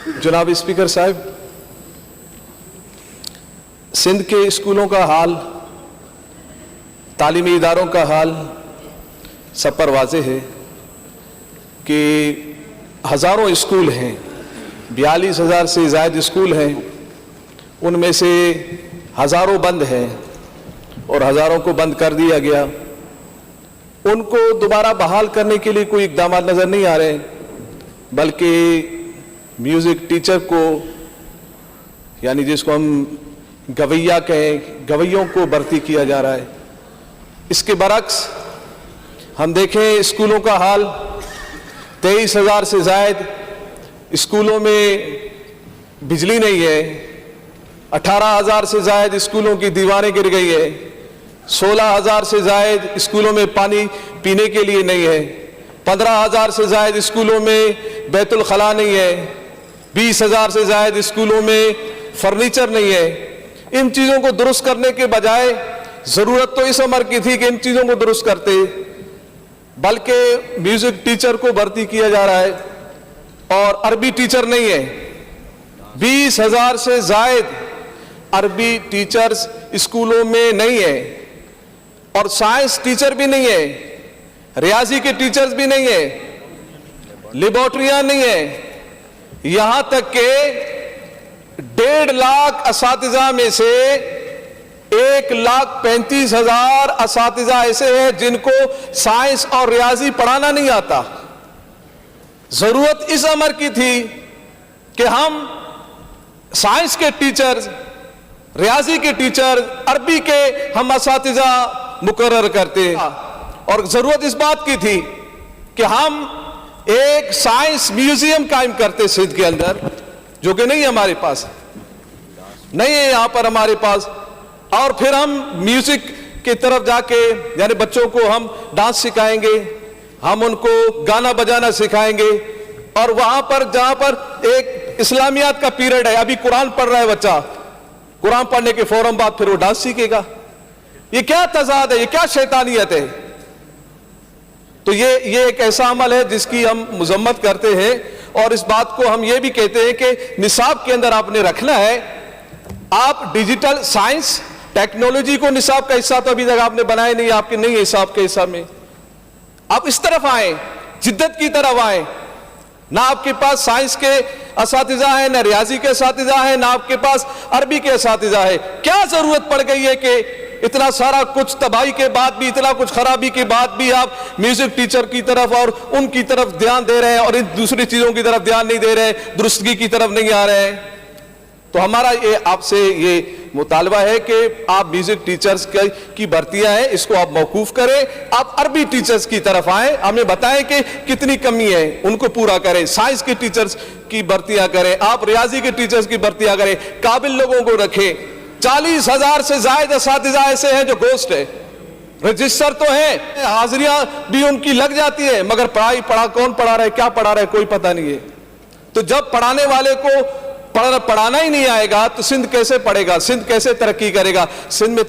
जनाब स्पीकर साहब, सिंध के स्कूलों का हाल, तालीमी इदारों का हाल सब पर वाज़ेह है कि हज़ारों स्कूल हैं, 42,000 से ज़ायद स्कूल हैं, उनमें से हज़ारों बंद हैं और हज़ारों को बंद कर दिया गया। उनको दोबारा बहाल करने के लिए कोई इक़दाम नज़र नहीं आ रहे, बल्कि म्यूज़िक टीचर को, यानी जिसको हम गवैया कहें, गवैयों को भर्ती किया जा रहा है। इसके बरक्स हम देखें स्कूलों का हाल, 23,000 से ज़ायद स्कूलों में बिजली नहीं है, 18,000 से ज़ायद स्कूलों की दीवारें गिर गई है, 16,000 से ज़ायद स्कूलों में पानी पीने के लिए नहीं है, 15,000 से ज़ायद स्कूलों में बैतुल खला नहीं है, 20,000 से ज़ायद स्कूलों में फर्नीचर नहीं है। इन चीज़ों को दुरुस्त करने के बजाय ज़रूरत तो इस उम्र की थी कि इन चीज़ों को दुरुस्त करते, बल्कि म्यूज़िक टीचर को भर्ती किया जा रहा है और अरबी टीचर नहीं है। 20,000 से ज़ायद अरबी टीचर्स स्कूलों में नहीं है और साइंस टीचर भी नहीं है, रियाजी के टीचर्स भी नहीं है, लेबोरेटरियां नहीं है। यहां तक के 1.5 लाख असातिज़ा में से 1,35,000 असातिज़ा ऐसे हैं जिनको साइंस और रियाजी पढ़ाना नहीं आता। जरूरत इस अमर की थी कि हम साइंस के टीचर, रियाजी के टीचर, अरबी के हम असातिज़ा मुकर्रर करते, और जरूरत इस बात की थी कि हम एक साइंस म्यूजियम कायम करते सिंध के अंदर, जो कि नहीं हमारे पास नहीं है यहां पर हमारे पास। और फिर हम म्यूजिक की तरफ जाके, यानी बच्चों को हम डांस सिखाएंगे, हम उनको गाना बजाना सिखाएंगे, और वहां पर जहां पर एक इस्लामियात का पीरियड है, अभी कुरान पढ़ रहा है बच्चा, कुरान पढ़ने के फौरन बाद फिर वो डांस सीखेगा। ये क्या तजाद है, ये क्या शैतानियत है? तो ये एक ऐसा अमल है जिसकी हम मजम्मत करते हैं, और इस बात को हम ये भी कहते हैं कि निसाब के अंदर आपने रखना है। आप डिजिटल साइंस टेक्नोलॉजी को निसाब का हिस्सा तो अभी तक आपने बनाया नहीं, आपके नहीं है हिसाब के हिस्सा में। आप इस तरफ आए, जिद्दत की तरफ आए। ना आपके पास साइंस के असातिज़ा है, ना रियाजी के असातिज़ा है, ना आपके पास अरबी के असातिज़ा है। क्या जरूरत पड़ गई है कि इतना सारा कुछ तबाही के बाद भी, इतना कुछ खराबी के बाद भी आप म्यूजिक टीचर की तरफ और उनकी तरफ ध्यान दे रहे हैं और इन दूसरी चीजों की तरफ ध्यान नहीं दे रहे हैं, दुरुस्तगी की तरफ नहीं आ रहे हैं? तो हमारा ये आपसे ये मुतालबा है कि आप म्यूजिक टीचर्स की भर्तियां हैं, इसको आप मौकूफ करें, आप अरबी टीचर्स की तरफ आएं, हमें बताएं कि कितनी कमी है, उनको पूरा करें। साइंस के टीचर्स की भर्तियां करें, आप रियाजी के टीचर्स की भर्तियां करें, काबिल लोगों को रखें। 40,000 से ज्यादा असातिज़ा ऐसे हैं जो गोस्ट है, रजिस्टर तो है, हाजिरियां भी उनकी लग जाती है, मगर कौन पढ़ा रहा है, क्या पढ़ा रहा है, कोई पता नहीं है। तो जब पढ़ाने वाले को पढ़ाना ही नहीं आएगा तो सिंध कैसे पढ़ेगा, सिंध कैसे तरक्की करेगा? सिंध में